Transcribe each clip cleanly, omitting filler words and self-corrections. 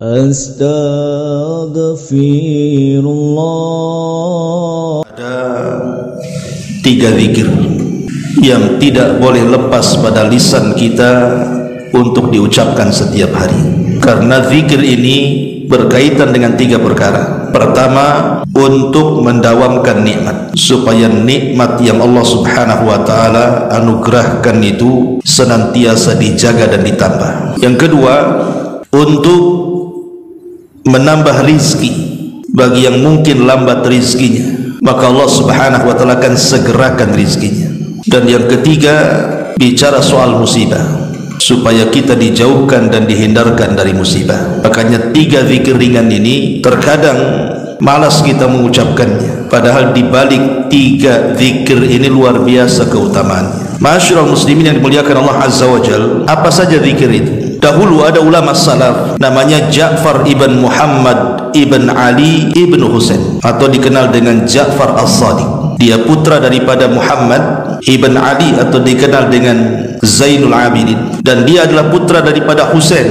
Astaghfirullah. Ada 3 zikir yang tidak boleh lepas pada lisan kita untuk diucapkan setiap hari, karena zikir ini berkaitan dengan 3 perkara. Pertama, untuk mendawamkan nikmat, supaya nikmat yang Allah Subhanahu wa taala anugerahkan itu senantiasa dijaga dan ditambah. Yang kedua, untuk menambah rizki bagi yang mungkin lambat rizkinya, maka Allah Subhanahu wa taala akan segerakan rizkinya. Dan yang ketiga, bicara soal musibah, supaya kita dijauhkan dan dihindarkan dari musibah. Makanya 3 zikir ringan ini terkadang malas kita mengucapkannya, padahal di balik 3 zikir ini luar biasa keutamaannya. Ma'asyiral muslimin yang dimuliakan Allah Azza wa Jalla, apa saja zikir itu? Dahulu ada ulama salaf namanya Ja'far ibn Muhammad ibn Ali ibn Husain, atau dikenal dengan Ja'far as-Sadiq. Dia putra daripada Muhammad ibn Ali, atau dikenal dengan Zainul Abidin, dan dia adalah putra daripada Husain,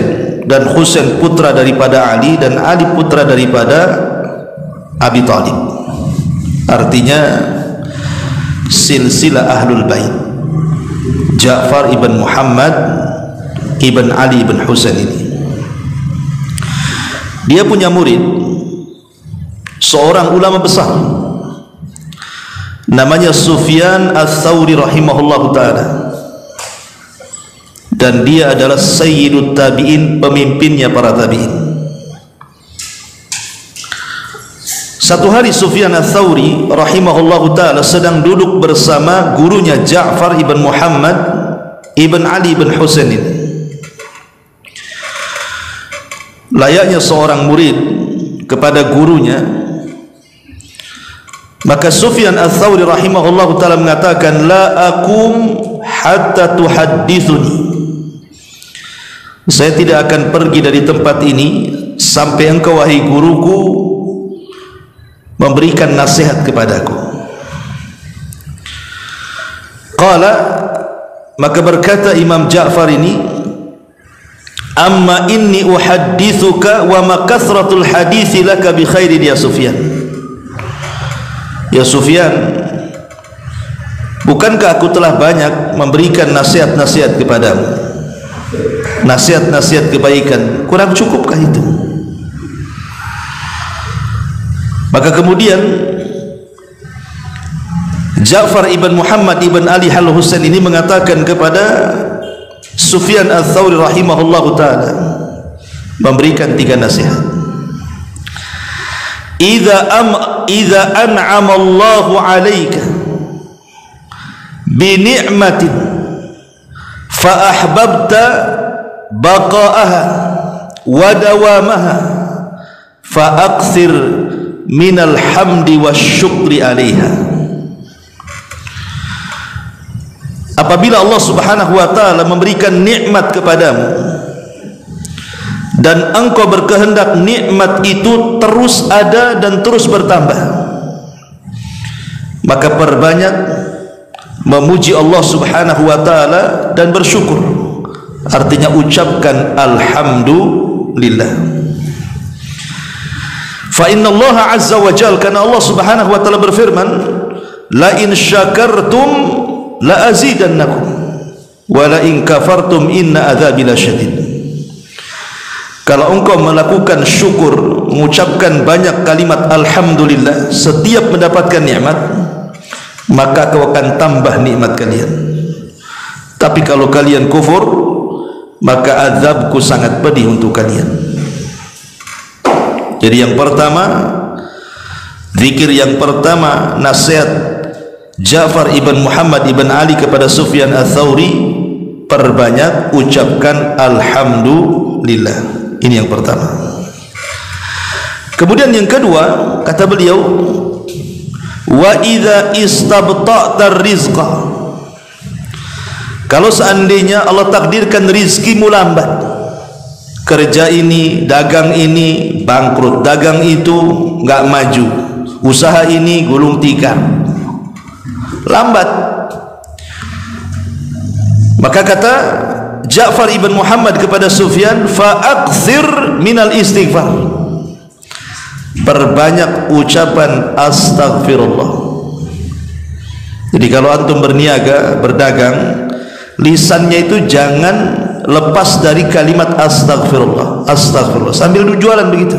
dan Husain putra daripada Ali, dan Ali putra daripada Abi Talib. Artinya silsilah ahlul bait. Ja'far ibn Muhammad ibn Ali ibn Husain ini, dia punya murid, seorang ulama besar namanya Sufyan Ats-Tsauri rahimahullahu ta'ala, dan dia adalah sayyidut tabi'in, pemimpinnya para tabi'in. Satu hari Sufyan Ats-Tsauri rahimahullahu ta'ala sedang duduk bersama gurunya Ja'far ibn Muhammad ibn Ali ibn Husain ini. Layaknya seorang murid kepada gurunya, maka Sufyan Ats-Tsauri rahimahullahu ta'ala mengatakan, la aqum hatta tuhaddithuni, saya tidak akan pergi dari tempat ini sampai engkau wahai guruku memberikan nasihat kepadaku. Qala, maka berkata Imam Ja'far ini, amma inni uhaddithuka wa ma kathratul hadithi laka bi khairin ya Sufyan. Ya Sufyan, bukankah aku telah banyak memberikan nasihat-nasihat kepadamu, nasihat-nasihat kebaikan, kurang cukupkah itu? Maka kemudian Ja'far ibn Muhammad ibn Ali al-Husain ini mengatakan kepada Sufyan Ats-Tsauri rahimahullahu ta'ala, memberikan 3 nasihat. Idza an'ama Allahu 'alaika bi ni'matin fa ahbabta baqa'aha wa dawamaha fa aqsir minal hamdi wasyukri 'alaiha. Apabila Allah Subhanahu wa taala memberikan nikmat kepadamu dan engkau berkehendak nikmat itu terus ada dan terus bertambah, maka perbanyak memuji Allah Subhanahu wa taala dan bersyukur. Artinya ucapkan alhamdulillah. Fa inna Allah azza wa jalla, karena Allah Subhanahu wa taala berfirman, la in syakartum la azidannakum wa la in kafartum inna adzabi lasyadid. Kalau engkau melakukan syukur, mengucapkan banyak kalimat alhamdulillah setiap mendapatkan nikmat, maka kau akan tambah nikmat kalian. Tapi kalau kalian kufur, maka azabku sangat pedih untuk kalian. Jadi yang pertama, zikir yang pertama, nasihat Ja'far ibn Muhammad ibn Ali kepada Sufyan Ats-Tsauri, perbanyak ucapkan alhamdulillah. Ini yang pertama. Kemudian yang kedua, kata beliau, wa idza istabta'ta rizqa, kalau seandainya Allah takdirkan rizkimu lambat, kerja ini, dagang ini bangkrut, dagang itu enggak maju, usaha ini gulung tikar, lambat, maka kata Ja'far ibn Muhammad kepada Sufyan, fa'akthir minal istighfar, perbanyak ucapan astaghfirullah. Jadi kalau antum berniaga, berdagang, lisannya itu jangan lepas dari kalimat astaghfirullah, astaghfirullah, sambil jualan begitu.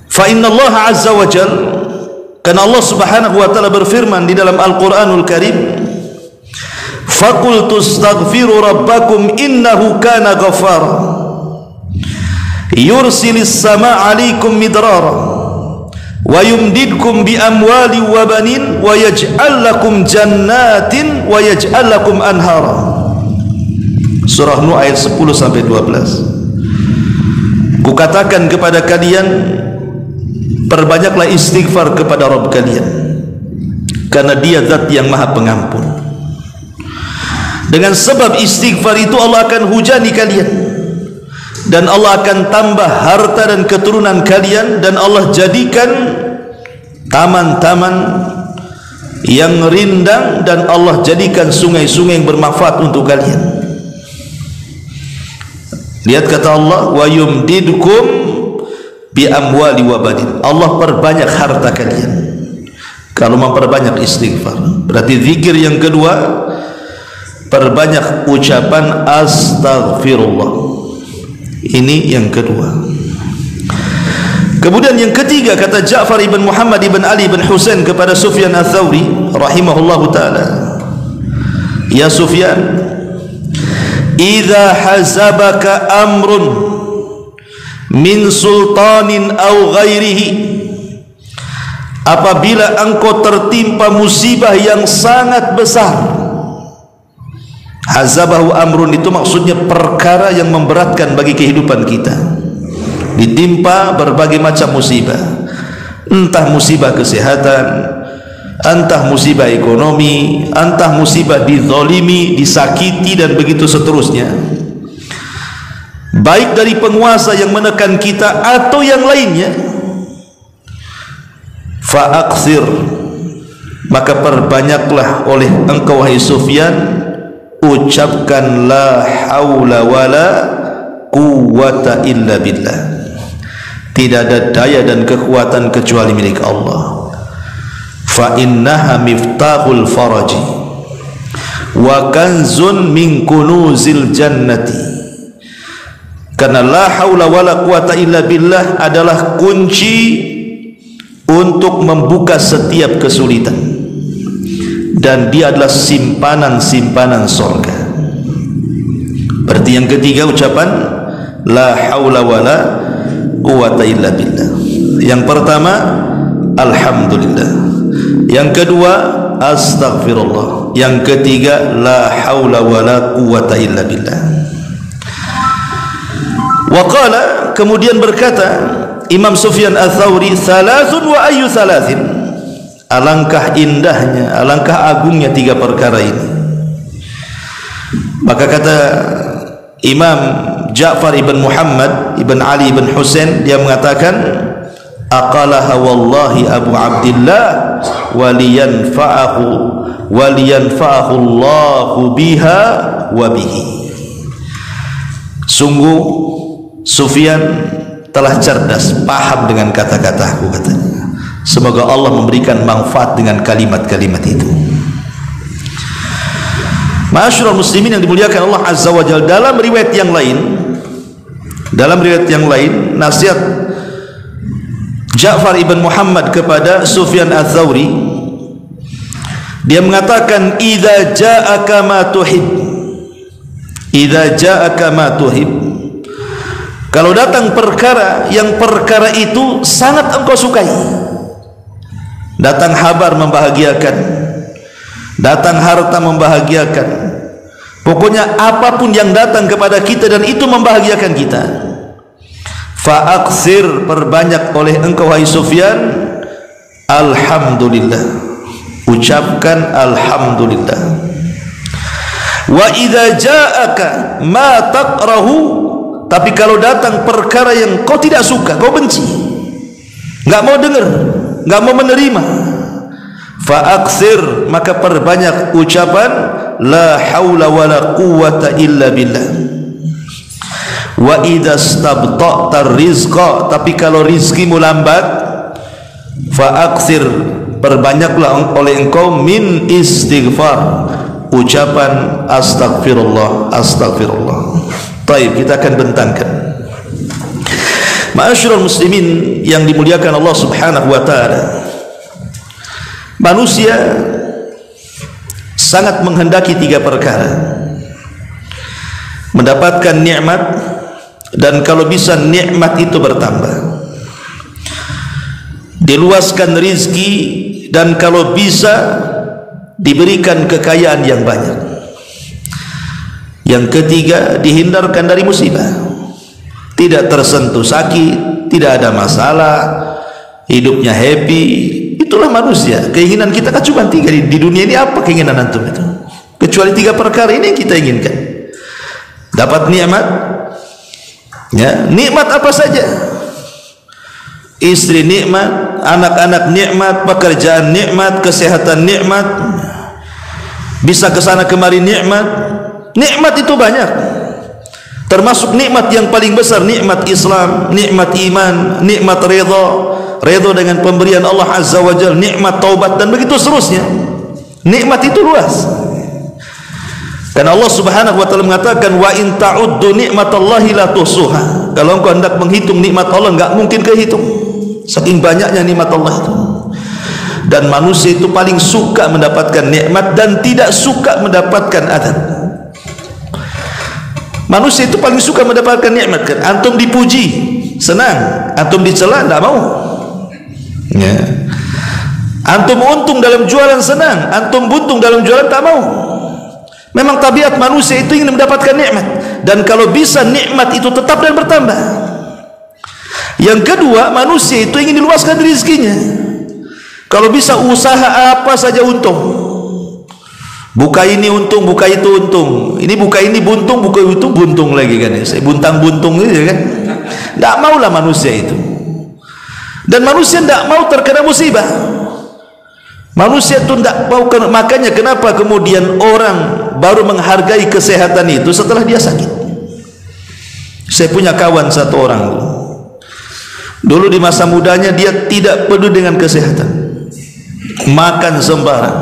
Fa innallaha azza wa jal, karena Allah subhanahu wa ta'ala berfirman di dalam Al-Quranul Karim, faqultu astaghfiru rabbakum innahu kana ghaffara yursilis sama' alaikum midrara wa yumdidkum bi amwali wa banin wa yaj'al lakum jannatin wa yaj'al lakum anhara. Surah Nuh ayat 10 sampai 12. Kukatakan kepada kalian, perbanyaklah istighfar kepada Rabb kalian, karena Dia zat yang maha pengampun. Dengan sebab istighfar itu Allah akan hujani kalian, dan Allah akan tambah harta dan keturunan kalian, dan Allah jadikan taman-taman yang rindang, dan Allah jadikan sungai-sungai yang bermanfaat untuk kalian. Lihat kata Allah, wa yumdidkum bi amwali wa banin, Allah perbanyak harta kalian kalau memperbanyak istighfar. Berarti zikir yang kedua, perbanyak ucapan astaghfirullah. Ini yang kedua. Kemudian yang ketiga, kata Ja'far ibn Muhammad ibn Ali ibn Husain kepada Sufyan al-Thawri rahimahullahu ta'ala, ya Sufyan, idza hazabaka amrun min sultanin aw ghairihi, apabila engkau tertimpa musibah yang sangat besar. Hazabahu amrun itu maksudnya perkara yang memberatkan bagi kehidupan kita, ditimpa berbagai macam musibah, entah musibah kesehatan, entah musibah ekonomi, entah musibah dizalimi, disakiti, dan begitu seterusnya, baik dari penguasa yang menekan kita atau yang lainnya. Fa'aksir, maka perbanyaklah oleh engkau wahai Sufyan, ucapkan la haula wala quwwata illa billah, tidak ada daya dan kekuatan kecuali milik Allah. Fa innaha miftahul faraji wa kanzun min kunuzil jannati, karena la haula wala quwwata illa billah adalah kunci untuk membuka setiap kesulitan, dan dia adalah simpanan-simpanan surga. Berarti yang ketiga ucapan la haula wala quwwata illa billah. Yang pertama alhamdulillah, yang kedua astaghfirullah, yang ketiga la haula wala quwwata illa billah. Wa qala, kemudian berkata Imam Sufyan al-Thawri, thalathun wa ayyu thalathin, alangkah indahnya, alangkah agungnya tiga perkara ini. Maka kata Imam Ja'far ibn Muhammad ibn Ali ibn Husain, dia mengatakan, aqalaha wallahi Abu Abdillah waliyanfa'ahu Allahu biha wa bihi. Sungguh Sufyan telah cerdas, paham dengan kata-kataku, katanya. Semoga Allah memberikan manfaat dengan kalimat-kalimat itu. Ma'asyiral muslimin yang dimuliakan Allah Azza wa Jalla, dalam riwayat yang lain, nasihat Ja'far ibn Muhammad kepada Sufyan al-Thawri, dia mengatakan, idza ja'aka ma tuhib, idza ja'aka ma tuhib, kalau datang perkara yang perkara itu sangat engkau sukai, datang kabar membahagiakan, datang harta membahagiakan, pokoknya apapun yang datang kepada kita dan itu membahagiakan kita, fa'aksir, perbanyak oleh engkau wahai Sufyan alhamdulillah, ucapkan alhamdulillah. Wa idza ja'aka ma taqrahu, tapi kalau datang perkara yang kau tidak suka, kau benci, enggak mau dengar, enggak mau menerima, fa'aksir, maka perbanyak ucapan la haula wala quwwata illa billah. Wa idza stabta'ta rizqa, tapi kalau rizkimu lambat, fa aktsir, perbanyaklah oleh engkau min istighfar, ucapan astagfirullah, astagfirullah. Baik, kita akan bentangkan. Ma'asyiral muslimin yang dimuliakan Allah Subhanahu wa taala, manusia sangat menghendaki 3 perkara: mendapatkan nikmat, dan kalau bisa nikmat itu bertambah, diluaskan rizki, dan kalau bisa diberikan kekayaan yang banyak. Yang ketiga, dihindarkan dari musibah, tidak tersentuh sakit, tidak ada masalah, hidupnya happy. Itulah manusia. Keinginan kita kan cuma 3 di dunia ini. Apa keinginan antum itu? Kecuali 3 perkara ini yang kita inginkan. Dapat nikmat, ya, nikmat apa saja, istri nikmat, anak-anak nikmat, pekerjaan nikmat, kesehatan nikmat, bisa kesana kemari nikmat. Nikmat itu banyak, termasuk nikmat yang paling besar, nikmat Islam, nikmat iman, nikmat redha dengan pemberian Allah Azza wa Jalla, nikmat taubat, dan begitu seterusnya. Nikmat itu luas. Dan Allah Subhanahu wa taala mengatakan, wa in ta'uddu nikmatallahi la tuhsuha. Kalau engkau hendak menghitung nikmat Allah, enggak mungkin kehitung, saking banyaknya nikmat Allah itu. Dan manusia itu paling suka mendapatkan nikmat dan tidak suka mendapatkan adab. Manusia itu paling suka mendapatkan nikmat kan. Antum dipuji senang, antum dicela tidak mau, ya. Antum untung dalam jualan senang, antum buntung dalam jualan tak mau. Memang tabiat manusia itu ingin mendapatkan nikmat, dan kalau bisa nikmat itu tetap dan bertambah. Yang kedua, manusia itu ingin diluaskan rezekinya. Kalau bisa usaha apa saja untung. Buka ini untung, buka itu untung. Ini buka ini buntung, buka itu buntung lagi kan. Saya buntang-buntung gitu kan. Tidak maulah manusia itu. Dan manusia tidak mau terkena musibah. Manusia itu tidak mau. Makanya kenapa kemudian orang baru menghargai kesehatan itu setelah dia sakit. Saya punya kawan satu orang dulu di masa mudanya dia tidak peduli dengan kesehatan, makan sembarang,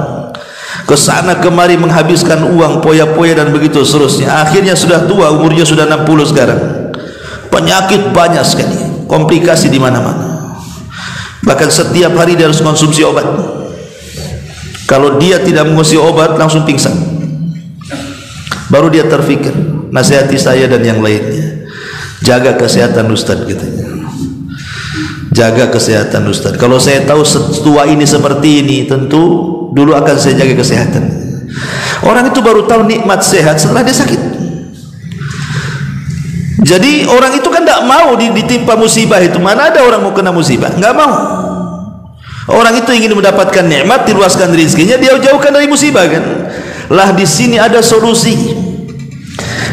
kesana kemari menghabiskan uang poya-poya dan begitu seterusnya. Akhirnya sudah tua, umurnya sudah 60 sekarang, penyakit banyak sekali, komplikasi di mana-mana. Bahkan setiap hari dia harus konsumsi obat. Kalau dia tidak mengonsumsi obat langsung pingsan. Baru dia terfikir, nasihati saya dan yang lainnya, jaga kesehatan Ustaz katanya. Jaga kesehatan Ustaz. Kalau saya tahu setua ini seperti ini, tentu dulu akan saya jaga kesehatan. Orang itu baru tahu nikmat sehat setelah dia sakit. Jadi orang itu kan tidak mau ditimpa musibah itu. Mana ada orang mau kena musibah? Enggak mau. Orang itu ingin mendapatkan nikmat, diluaskan rezekinya, dia jauhkan dari musibah kan. Lah di sini ada solusi.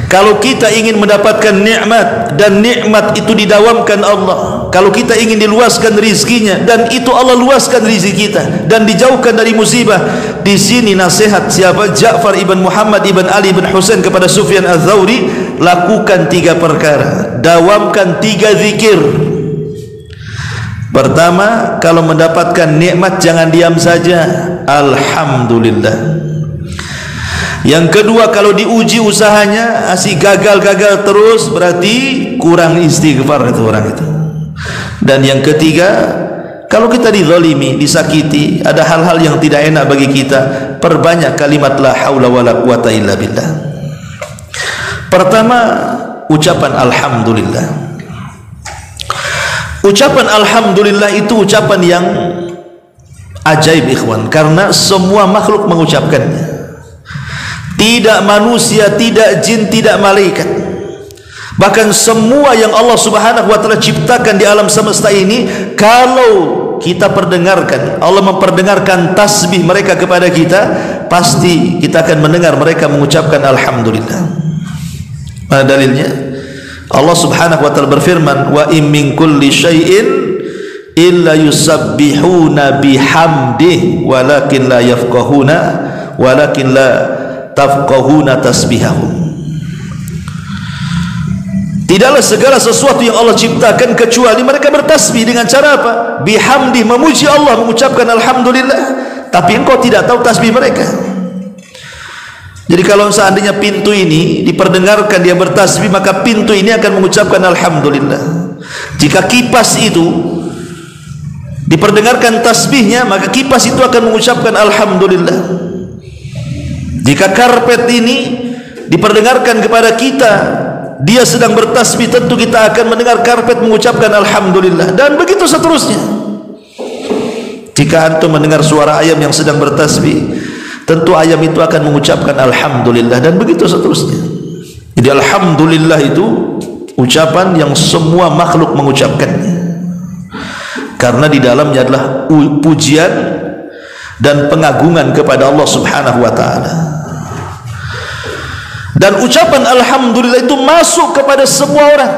Kalau kita ingin mendapatkan nikmat dan nikmat itu didawamkan Allah, kalau kita ingin diluaskan rezekinya dan itu Allah luaskan rezeki kita dan dijauhkan dari musibah, di sini nasihat siapa? Ja'far ibn Muhammad ibn Ali ibn Husain kepada Sufyan al-Thawri, lakukan 3 perkara, dawamkan 3 zikir. Pertama, kalau mendapatkan nikmat jangan diam saja, alhamdulillah. Yang kedua, kalau diuji usahanya masih gagal-gagal terus, berarti kurang istighfar itu orang itu. Dan yang ketiga, kalau kita dizalimi, disakiti, ada hal-hal yang tidak enak bagi kita, perbanyak kalimat la haula wala quwata illa billah. Pertama, ucapan alhamdulillah. Ucapan alhamdulillah itu ucapan yang ajaib ikhwan, karena semua makhluk mengucapkannya. Tidak manusia, tidak jin, tidak malaikat, bahkan semua yang Allah Subhanahu wa taala ciptakan di alam semesta ini, kalau kita perdengarkan, Allah memperdengarkan tasbih mereka kepada kita, pasti kita akan mendengar mereka mengucapkan alhamdulillah. Mana dalilnya? Allah Subhanahu wa taala berfirman, wa in min kulli syai'in illa yusabbihuna bihamdihi walakin la yafqahuna walakin la tafqahuna tasbihahum. Tidaklah segala sesuatu yang Allah ciptakan kecuali mereka bertasbih dengan cara apa? Bihamdi, memuji Allah, mengucapkan alhamdulillah. Tapi engkau tidak tahu tasbih mereka. Jadi kalau seandainya pintu ini diperdengarkan dia bertasbih, maka pintu ini akan mengucapkan alhamdulillah. Jika kipas itu diperdengarkan tasbihnya, maka kipas itu akan mengucapkan alhamdulillah. Jika karpet ini diperdengarkan kepada kita, dia sedang bertasbih, tentu kita akan mendengar karpet mengucapkan alhamdulillah, dan begitu seterusnya. Jika antum mendengar suara ayam yang sedang bertasbih, tentu ayam itu akan mengucapkan alhamdulillah, dan begitu seterusnya. Jadi alhamdulillah itu ucapan yang semua makhluk mengucapkannya, karena di dalamnya adalah pujian dan pengagungan kepada Allah Subhanahu wa taala. Dan ucapan alhamdulillah itu masuk kepada semua orang.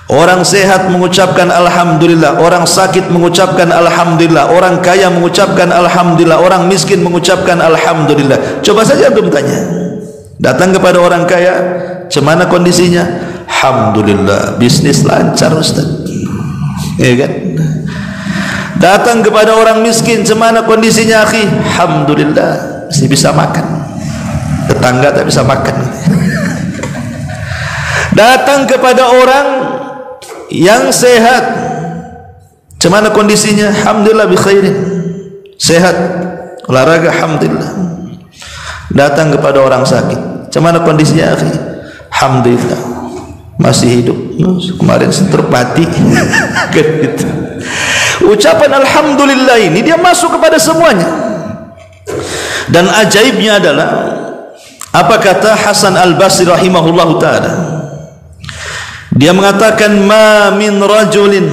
Orang sehat mengucapkan alhamdulillah, orang sakit mengucapkan alhamdulillah, orang kaya mengucapkan alhamdulillah, orang miskin mengucapkan alhamdulillah. Coba saja antum tanya, datang kepada orang kaya, "Cemana kondisinya?" "Alhamdulillah, bisnis lancar Ustaz." Ya kan? Datang kepada orang miskin, "Cemana kondisinya akhi?" "Alhamdulillah, masih bisa makan." Tetangga tak bisa makan. Datang kepada orang yang sehat, "Cemana kondisinya?" "Alhamdulillah bi khairin." Sehat, olahraga, alhamdulillah. Datang kepada orang sakit, "Cemana kondisinya akhi?" "Alhamdulillah, masih hidup. Kemarin terpati." Gitu. Ucapan alhamdulillah ini dia masuk kepada semuanya. Dan ajaibnya adalah apa kata Hasan Al-Basri rahimahullahu ta'ala? Dia mengatakan, "Ma min rajulin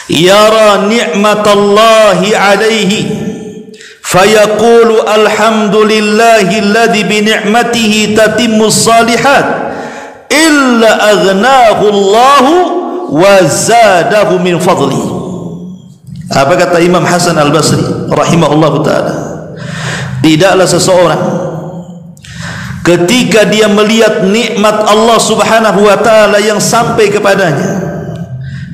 yara ni'matallahi alaihi fayaqulu alhamdulillahi alladhi bi ni'matihi tatimmus salihat illa aghnahu Allahu wa zadahu min fadli." Apa kata Imam Hasan Al-Basri rahimahullahu ta'ala? Tidaklah seseorang ketika dia melihat nikmat Allah Subhanahu wa taala yang sampai kepadanya,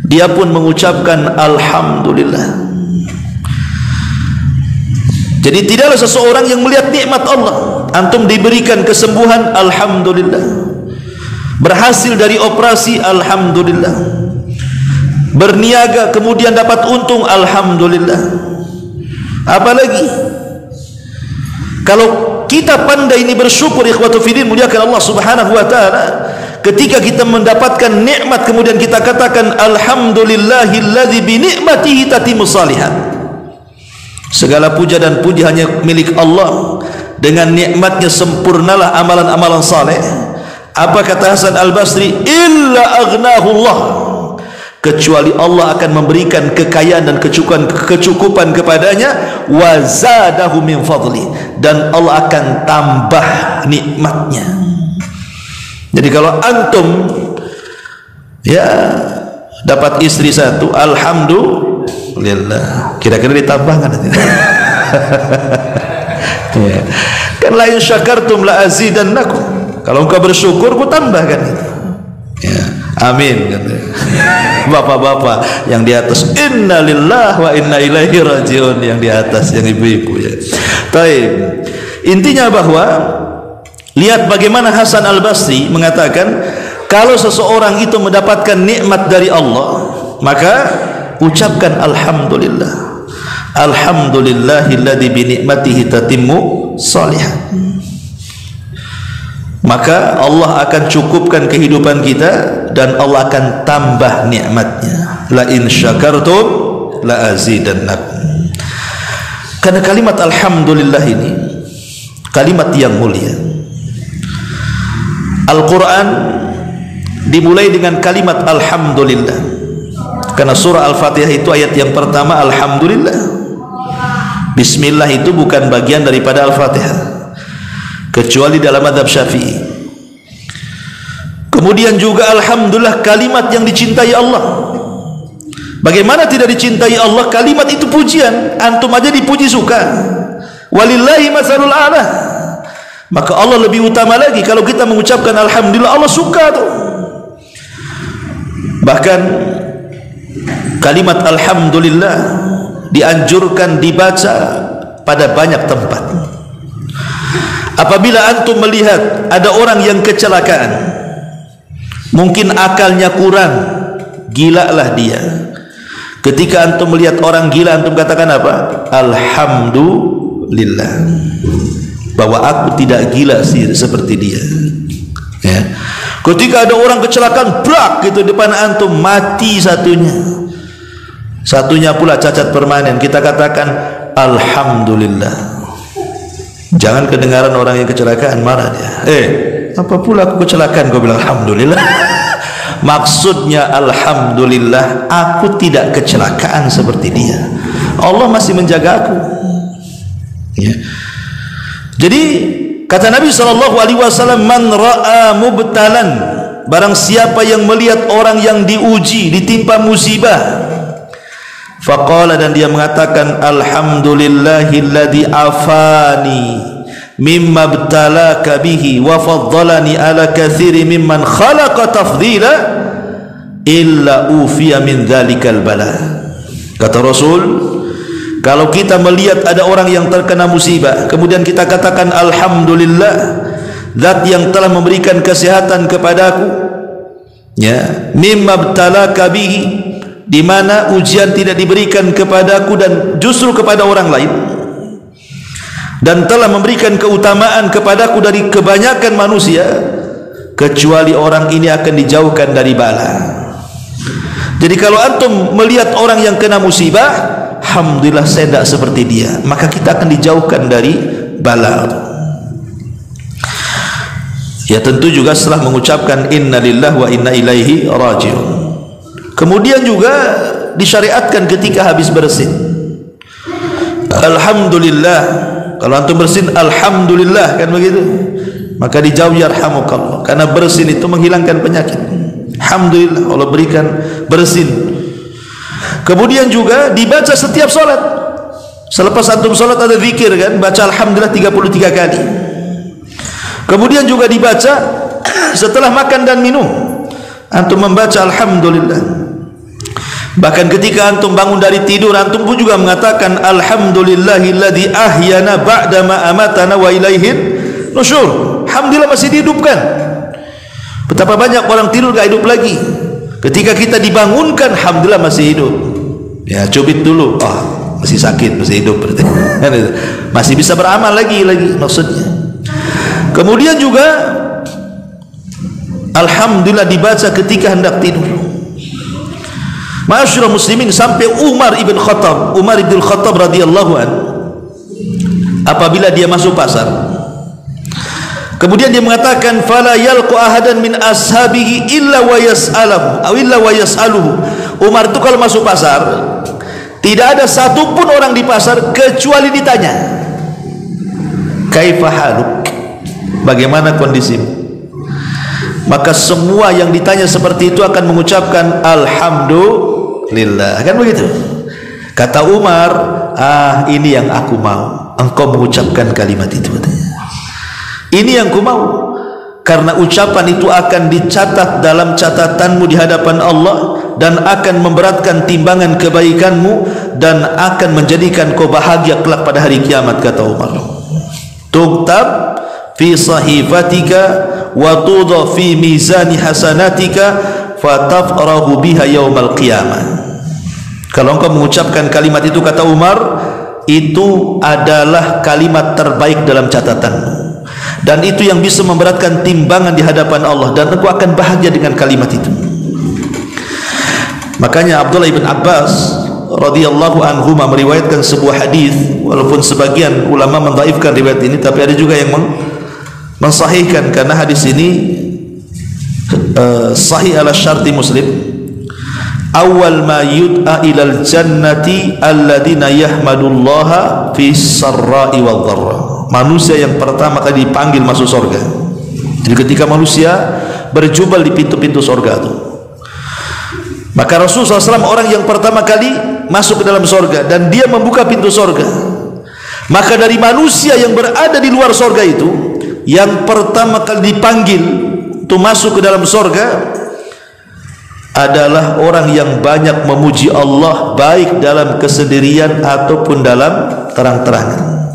dia pun mengucapkan alhamdulillah. Jadi tidaklah seseorang yang melihat nikmat Allah, antum diberikan kesembuhan, alhamdulillah. Berhasil dari operasi, alhamdulillah. Berniaga kemudian dapat untung, alhamdulillah. Apalagi kalau kita pandai ini bersyukur, ikhwatu fillah, muliakan Allah Subhanahu wa taala, ketika kita mendapatkan nikmat kemudian kita katakan alhamdulillahilladzi bi ni'matihi tatimmus shalihat. Segala puja dan puji hanya milik Allah, dengan nikmatnya sempurnalah amalan-amalan saleh. Apa kata Hasan Al-Basri? Illa aghnahu Allah, kecuali Allah akan memberikan kekayaan dan kecukupan kepadanya, wa zadahu min fadli, dan Allah akan tambah nikmatnya. Jadi kalau antum ya dapat istri satu, alhamdulillah, kira-kira ditambahkan nanti. Ya. Kan la in syakartum la azidannakum, kalau engkau bersyukur ku tambahkan itu. Ya. Amin. Bapak-bapak yang di atas, inna lillahi wa inna ilaihi rajiun, yang di atas, yang ibu-ibu ya. Taib. Intinya bahwa lihat bagaimana Hasan Al-Basri mengatakan, kalau seseorang itu mendapatkan nikmat dari Allah, maka ucapkan alhamdulillah. Alhamdulillahilladzi bi ni'matihi tatimmu shalihat. Maka Allah akan cukupkan kehidupan kita dan Allah akan tambah nikmatnya. La in syakartum la azidannakum. Karena kalimat alhamdulillah ini kalimat yang mulia. Al-Quran dimulai dengan kalimat alhamdulillah, karena surah Al-Fatihah itu ayat yang pertama alhamdulillah. Bismillah itu bukan bagian daripada Al-Fatihah kecuali dalam mazhab Syafi'i. Kemudian juga alhamdulillah kalimat yang dicintai Allah. Bagaimana tidak dicintai Allah? Kalimat itu pujian, antum aja dipuji suka. Walillahi masalul a'la. Maka Allah lebih utama lagi kalau kita mengucapkan alhamdulillah, Allah suka tuh. Bahkan kalimat alhamdulillah dianjurkan dibaca pada banyak tempat. Apabila antum melihat ada orang yang kecelakaan, mungkin akalnya kurang, gila lah dia. Ketika antum melihat orang gila, antum katakan apa? Alhamdulillah, bahwa aku tidak gila seperti dia. Ya. Ketika ada orang kecelakaan, brak gitu depan antum, mati satunya pula cacat permanen, kita katakan alhamdulillah. Jangan kedengaran orang yang kecelakaan marah dia. Apa pula aku kecelakaan, kau bilang alhamdulillah. Maksudnya alhamdulillah aku tidak kecelakaan seperti dia, Allah masih menjaga aku. Ya. Jadi kata Nabi SAW, man ra'a mubtalan, barang siapa yang melihat orang yang diuji, ditimpa musibah, faqala, dan dia mengatakan alhamdulillahilladzi afani mimma btalaka bihi wa faddalani ala katsiri mimman khalaqa tafdila illa ufiya min dzalikal bala. Kata Rasul, kalau kita melihat ada orang yang terkena musibah, kemudian kita katakan alhamdulillah, zat yang telah memberikan kesehatan kepadaku, ya, mimma btalaka bihi, di mana ujian tidak diberikan kepadaku dan justru kepada orang lain, dan telah memberikan keutamaan kepadaku dari kebanyakan manusia, kecuali orang ini akan dijauhkan dari bala. Jadi kalau antum melihat orang yang kena musibah, alhamdulillah saya tidak seperti dia, maka kita akan dijauhkan dari bala. Ya tentu juga setelah mengucapkan inna lillahi wa inna ilaihi raji'un. Kemudian juga disyariatkan ketika habis bersin, alhamdulillah. Kalau antum bersin alhamdulillah, kan begitu, maka dijauh yarhamukallah, karena bersin itu menghilangkan penyakit. Alhamdulillah Allah berikan bersin. Kemudian juga dibaca setiap salat. Selepas antum salat ada zikir, kan, baca alhamdulillah 33 kali. Kemudian juga dibaca setelah makan dan minum, antum membaca alhamdulillah. Bahkan ketika antum bangun dari tidur, antum pun juga mengatakan alhamdulillahilladzi ahyana ba'da ma amatana wa ilaihin nusyur. Alhamdulillah masih dihidupkan. Betapa banyak orang tidur gak hidup lagi. Ketika kita dibangunkan, alhamdulillah masih hidup. Ya, cubit dulu, masih sakit, masih hidup berarti. Masih bisa beramal lagi maksudnya. Kemudian juga alhamdulillah dibaca ketika hendak tidur. Ma'asyiral muslimin, sampai Umar ibn Khattab radhiyallahu anhu, apabila dia masuk pasar, kemudian dia mengatakan fala yalqu ahadan min ashabihi illa wa yas'aluhu. Umar itu kalau masuk pasar, tidak ada satupun orang di pasar kecuali ditanya, kaifa haluk, bagaimana kondisimu? Maka semua yang ditanya seperti itu akan mengucapkan alhamdulillah, kan begitu. Kata Umar, ini yang aku mau, engkau mengucapkan kalimat itu. Ini yang ku mau, karena ucapan itu akan dicatat dalam catatanmu di hadapan Allah, dan akan memberatkan timbangan kebaikanmu, dan akan menjadikan kau bahagia kelak pada hari kiamat. Kata Umar, tuktab fi sahifatika wa tudha fi mizani hasanatika fatafrahu biha yaumal qiyamah. Kalau engkau mengucapkan kalimat itu, kata Umar, itu adalah kalimat terbaik dalam catatanmu, dan itu yang bisa memberatkan timbangan di hadapan Allah, dan engkau akan bahagia dengan kalimat itu. Makanya Abdullah ibn Abbas radhiyallahu anhu meriwayatkan sebuah hadis, walaupun sebagian ulama mendhaifkan riwayat ini, tapi ada juga yang mensahihkan, karena hadis ini sahih ala syarti Muslim. Awal ma yud'a ilal jannati alladina yahmadullaha fi sarra'i wal dharra. Manusia yang pertama kali dipanggil masuk surga. Jadi ketika manusia berjubel di pintu-pintu surga itu, maka Rasulullah SAW orang yang pertama kali masuk ke dalam surga, dan dia membuka pintu surga. Maka dari manusia yang berada di luar surga itu, yang pertama kali dipanggil untuk masuk ke dalam surga adalah orang yang banyak memuji Allah, baik dalam kesendirian ataupun dalam terang-terangan.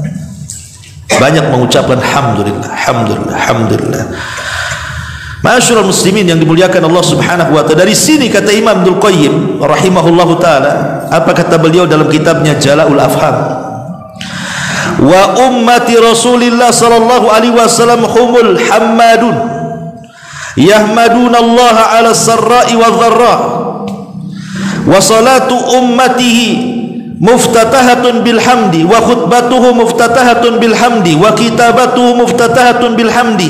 Banyak mengucapkan alhamdulillah, alhamdulillah, alhamdulillah. Ma'asyiral muslimin yang dimuliakan Allah Subhanahu wa taala. Dari sini kata Imam Ibnu Qayyim rahimahullahu taala, apa kata beliau dalam kitabnya Jala'ul Afham? Wa ummati Rasulillah sallallahu alaihi wasallam humul hammadun yahmaduna Allah ala sarra'i wa dharra, wa salatu ummatihi muftatahatun bilhamdi, wa khutbatuhu muftatahatun bilhamdi, wa kitabatuhu muftatahatun bilhamdi,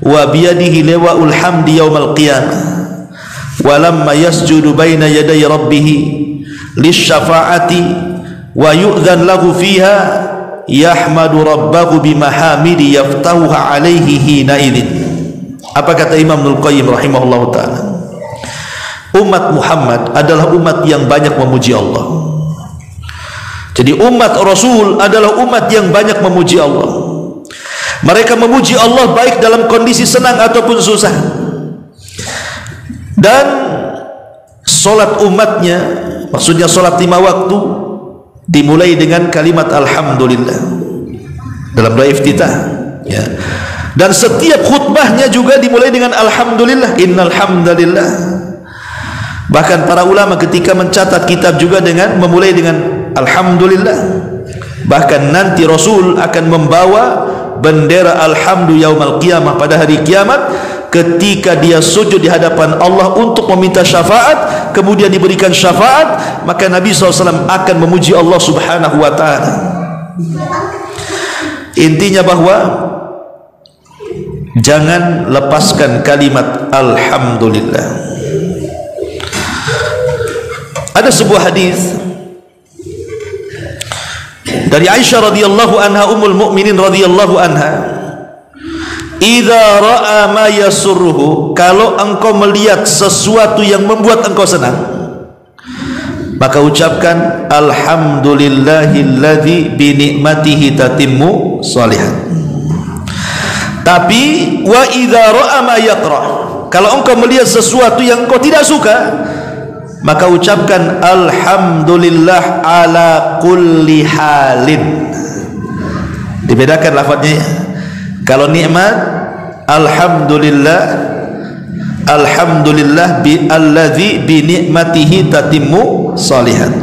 wa biyadihi lewa'ul hamdi yawmal qiyamah, wa lamma yasjudu baina yaday rabbih lisyafa'ati wa yu'dhan lahu fiha yahmadu rabbahu bimahamidi yaftahuha alaihi hina idzin. Apa kata Imam Ibnu Qayyim rahimahullahu taala? Umat Muhammad adalah umat yang banyak memuji Allah. Jadi umat Rasul adalah umat yang banyak memuji Allah. Mereka memuji Allah baik dalam kondisi senang ataupun susah. Dan solat umatnya, maksudnya solat 5 waktu, dimulai dengan kalimat alhamdulillah dalam doa iftitah, ya. Dan setiap khutbahnya juga dimulai dengan alhamdulillah, innal hamdalillah. Bahkan para ulama ketika mencatat kitab juga dengan memulai dengan alhamdulillah. Bahkan nanti Rasul akan membawa bendera alhamdu yaumal qiyamah pada hari kiamat, ketika dia sujud di hadapan Allah untuk meminta syafaat, kemudian diberikan syafaat, maka Nabi SAW akan memuji Allah Subhanahu wa ta'ala. Intinya bahwa jangan lepaskan kalimat alhamdulillah. Ada sebuah hadis dari Aisyah radhiyallahu anha, ummul mukminin radhiyallahu anha, idza ra'a ma yasurruhu, kalau engkau melihat sesuatu yang membuat engkau senang, maka ucapkan alhamdulillahilladzi bi ni'matihi tatimmu shalihat. Tapi wa idza ra'a ma yakrah, kalau engkau melihat sesuatu yang engkau tidak suka, maka ucapkan alhamdulillah ala kulli halin. Dibedakan lafadznya. Kalau nikmat alhamdulillah, alhamdulillah bi alladzi bi ni'matihi tatimmu shalihat.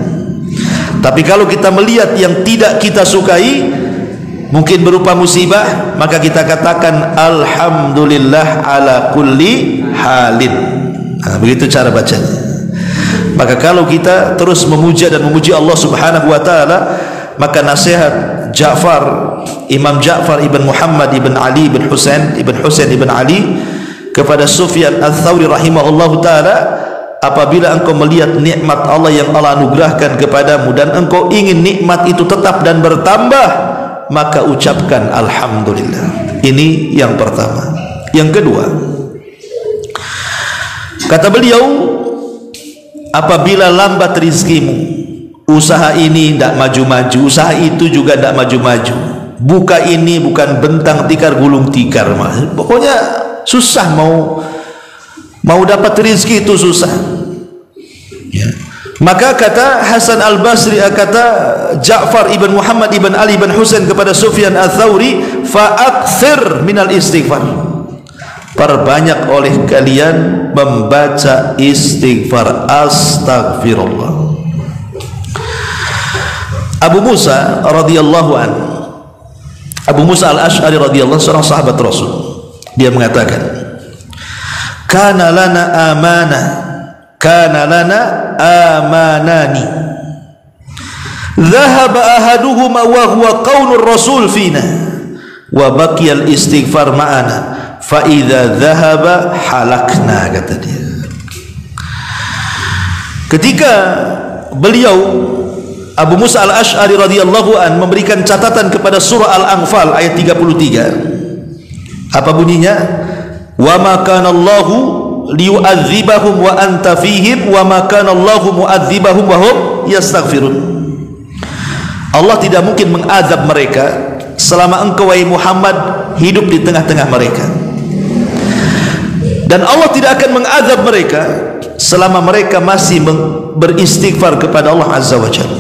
Tapi kalau kita melihat yang tidak kita sukai, mungkin berupa musibah, maka kita katakan alhamdulillah ala kulli halin. Nah, begitu cara bacanya. Maka kalau kita terus memuja dan memuji Allah Subhanahu wa taala, maka nasihat Imam Ja'far ibn Muhammad ibn Ali ibn Husain ibn Ali kepada Sufyan Ats-Tsauri rahimahullahu taala, apabila engkau melihat nikmat Allah yang Allah anugerahkan kepadamu dan engkau ingin nikmat itu tetap dan bertambah, maka ucapkan alhamdulillah. Ini yang pertama. Yang kedua, kata beliau, apabila lambat rizkimu, usaha ini tidak maju-maju, usaha itu juga tidak maju-maju, buka ini bukan bentang tikar gulung tikar, pokoknya susah, mau dapat rizki itu susah, ya. Maka kata Hasan Al-Basri, kata Ja'far ibn Muhammad ibn Ali ibn Husain kepada Sufyan Ats-Tsauri, fa'aktsir minal istighfar, perbanyak oleh kalian membaca istighfar, astagfirullah. Abu Musa radhiyallahu anhu, Abu Musa Al-Asy'ari radhiyallahu, seorang sahabat Rasul, dia mengatakan, kana lana amanani dhahaba ahaduhuma wa huwa qaulur rasul fina wa baqiyal istighfar ma'ana fa idza dhahaba halakna, kata dia. Ketika beliau Abu Musa Al-Asy'ari radhiyallahu an memberikan catatan kepada surah Al-Anfal ayat 33, apa bunyinya? Wa ma kana Allahu liyu'adzibahum wa anta fihim wa ma kana Allahu mu'adzibahum wa hum yastaghfirun. Allah tidak mungkin mengazab mereka selama engkau wahai Muhammad hidup di tengah-tengah mereka. Dan Allah tidak akan mengazab mereka selama mereka masih beristighfar kepada Allah Azza wa Jalla.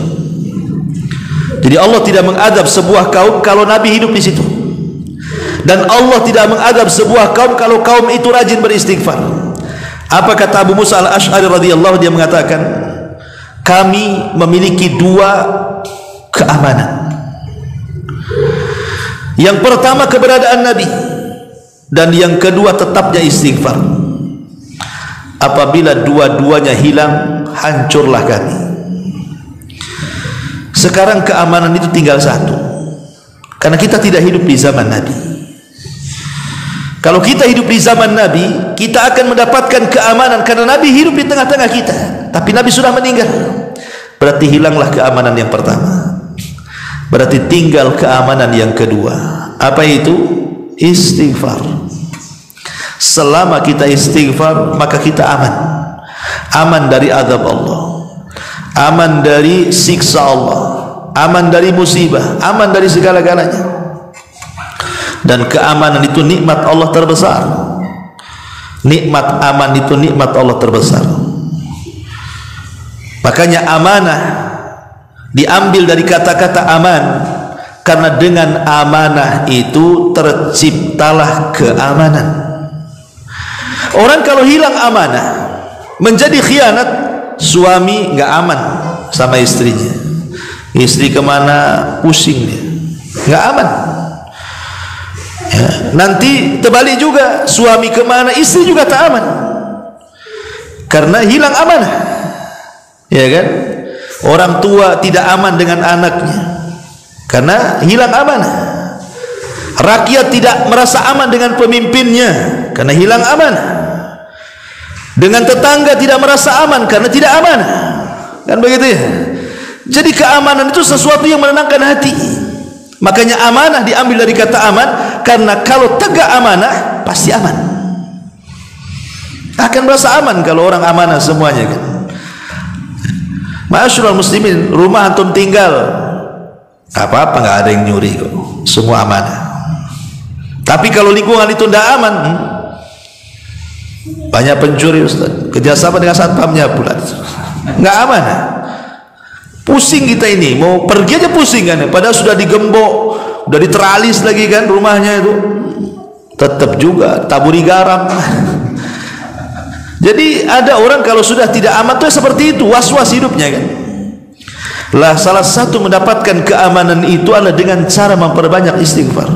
Jadi Allah tidak mengazab sebuah kaum kalau Nabi hidup di situ, dan Allah tidak mengazab sebuah kaum kalau kaum itu rajin beristighfar. Apa kata Abu Musa al-Ash'ari radhiyallahu, dia mengatakan, kami memiliki dua keamanan. Yang pertama keberadaan Nabi, dan yang kedua tetapnya istighfar. Apabila dua-duanya hilang, hancurlah kami. Sekarang keamanan itu tinggal satu, karena kita tidak hidup di zaman Nabi. Kalau kita hidup di zaman Nabi, kita akan mendapatkan keamanan karena Nabi hidup di tengah-tengah kita. Tapi Nabi sudah meninggal, berarti hilanglah keamanan yang pertama. Berarti tinggal keamanan yang kedua. Apa itu? Istighfar. Selama kita istighfar, maka kita aman. Aman dari azab Allah, aman dari siksa Allah, aman dari musibah, aman dari segala-galanya. Dan keamanan itu nikmat Allah terbesar. Nikmat aman itu nikmat Allah terbesar. Makanya amanah diambil dari kata-kata aman, karena dengan amanah itu terciptalah keamanan. Orang kalau hilang amanah, menjadi khianat. Suami nggak aman sama istrinya, istri kemana pusing dia, nggak aman. Ya, nanti terbalik juga, suami kemana istri juga tak aman, karena hilang amanah. Ya kan? Orang tua tidak aman dengan anaknya karena hilang amanah. Rakyat tidak merasa aman dengan pemimpinnya karena hilang amanah. Dengan tetangga tidak merasa aman karena tidak amanah. Kan begitu ya? Jadi keamanan itu sesuatu yang menenangkan hati. Makanya amanah diambil dari kata aman, karena kalau tegak amanah pasti aman. Akan merasa aman kalau orang amanah semuanya kan. Ma'asyiral muslimin, rumah antum tinggal apa-apa nggak ada yang nyuri kok, semua amanah. Tapi kalau lingkungan itu tidak aman, banyak pencuri Ustaz, kerjasama dengan satpamnya pula, nggak amanah. Pusing kita ini, mau pergi aja pusing kan, padahal sudah digembok, udah diteralis lagi kan rumahnya itu, tetap juga taburi garam. Jadi ada orang kalau sudah tidak aman tuh seperti itu, was-was hidupnya kan. Lah salah satu mendapatkan keamanan itu adalah dengan cara memperbanyak istighfar.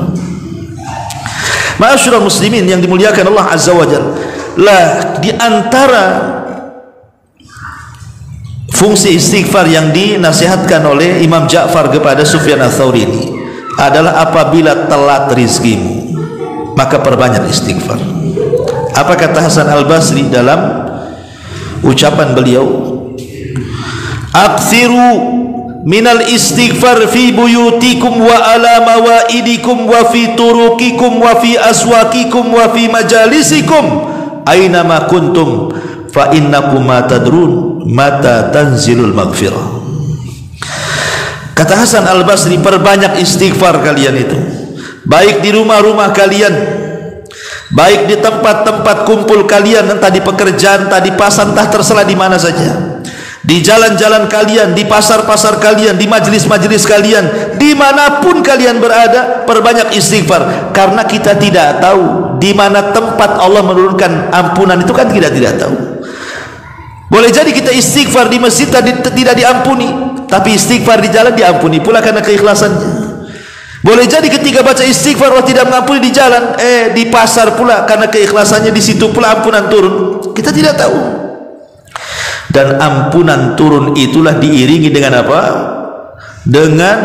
Ma'asyiral muslimin yang dimuliakan Allah Azza wa Jalla, lah di antara fungsi istighfar yang dinasihatkan oleh Imam Ja'far kepada Sufyan Ats-Tsauri ini adalah apabila telat rizkimu, maka perbanyak istighfar. Apa kata Hasan Al-Basri dalam ucapan beliau? Aktsiru minal istighfar fi buyutikum wa ala mawaidikum wa fi turukikum wa fi aswakikum wa fi majalisikum aina ma kuntum fa innakum ma tadrun mata tanzilul maghfirah. Kata Hasan Al-Basri, perbanyak istighfar kalian itu, baik di rumah-rumah kalian, baik di tempat-tempat kumpul kalian, entah di pekerjaan, entah di pasar, entah terserah di mana saja, di jalan-jalan kalian, di pasar-pasar kalian, di majelis-majelis kalian, dimanapun kalian berada, perbanyak istighfar. Karena kita tidak tahu di mana tempat Allah menurunkan ampunan itu, kan kita tidak tahu. Boleh jadi kita istighfar di masjid tidak diampuni, tapi istighfar di jalan diampuni pula karena keikhlasannya. Boleh jadi ketika baca istighfar Allah tidak mengampuni di jalan, di pasar pula karena keikhlasannya, di situ pula ampunan turun. Kita tidak tahu. Dan ampunan turun itulah diiringi dengan apa? Dengan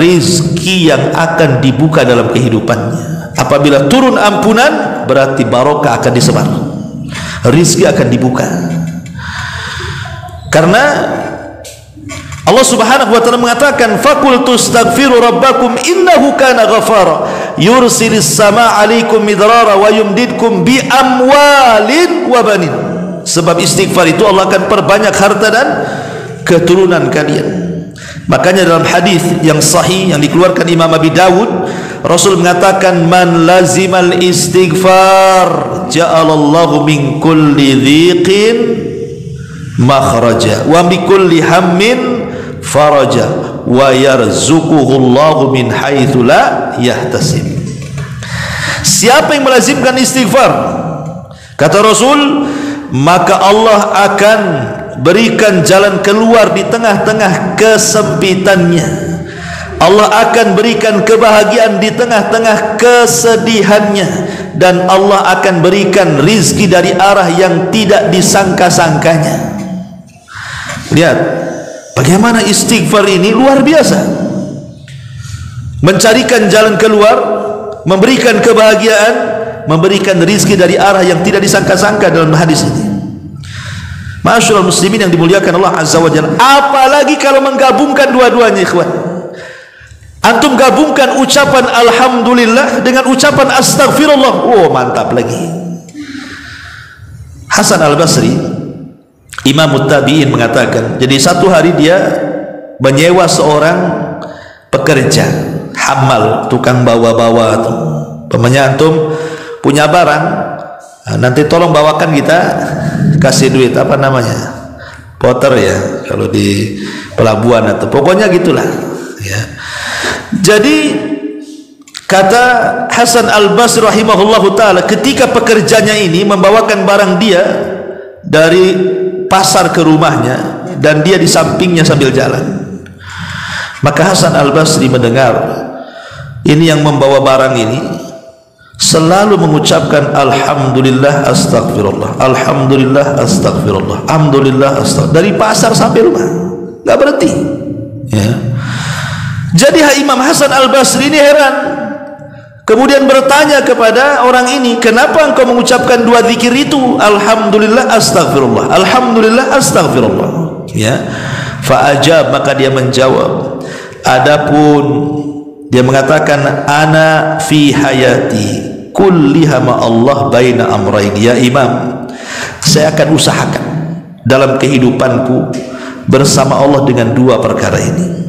rizki yang akan dibuka dalam kehidupannya. Apabila turun ampunan, berarti barokah akan disebar, rizki akan dibuka. Karena Allah Subhanahu wa taala mengatakan, faqul tastaghfiru rabbakum innahu kana ghafara yursilis samaa 'alaikum midrara wa yumdidkum bi amwalin wa banin. Sebab istighfar itu Allah akan perbanyak harta dan keturunan kalian. Makanya dalam hadis yang sahih yang dikeluarkan Imam Abi Dawud, Rasul mengatakan, man lazimal istighfar ja'alallahu min kulli dhiqin makhraja wa bi kulli hammin faraja wa yarzuquhullahu min haitsu la yahtasib. Siapa yang melazimkan istighfar, kata Rasul, maka Allah akan berikan jalan keluar di tengah-tengah kesempitannya. Allah akan berikan kebahagiaan di tengah-tengah kesedihannya, dan Allah akan berikan rizki dari arah yang tidak disangka-sangkanya. Lihat bagaimana istighfar ini luar biasa, mencarikan jalan keluar, memberikan kebahagiaan, memberikan rizki dari arah yang tidak disangka-sangka dalam hadis ini. Ma'asyiral muslimin yang dimuliakan Allah Azza wa Jalla, apalagi kalau menggabungkan dua-duanya, ikhwan. Antum gabungkan ucapan alhamdulillah dengan ucapan astagfirullah, oh mantap lagi. Hasan al-Basri, Imam Tabi'in, mengatakan, jadi satu hari dia menyewa seorang pekerja hamal, tukang bawa-bawa tuh. Pemanya antum punya barang, nanti tolong bawakan, kita kasih duit, apa namanya, porter ya kalau di pelabuhan, atau pokoknya gitulah ya. Jadi kata Hasan al-Basri rahimahullahu ta'ala, ketika pekerjanya ini membawakan barang dia dari pasar ke rumahnya, dan dia di sampingnya sambil jalan, maka Hasan al-Basri mendengar ini yang membawa barang ini selalu mengucapkan alhamdulillah astagfirullah, alhamdulillah astagfirullah, alhamdulillah astagfirullah, dari pasar sampai rumah, nggak berhenti ya. Jadi Imam Hasan al-Basri ini heran, kemudian bertanya kepada orang ini, kenapa engkau mengucapkan dua zikir itu, alhamdulillah astagfirullah, alhamdulillah astagfirullah ya. Fa'ajab, maka dia menjawab, adapun dia mengatakan, ana fi hayati kulliha ma Allah baina amrayn, ya Imam, saya akan usahakan dalam kehidupanku bersama Allah dengan dua perkara ini.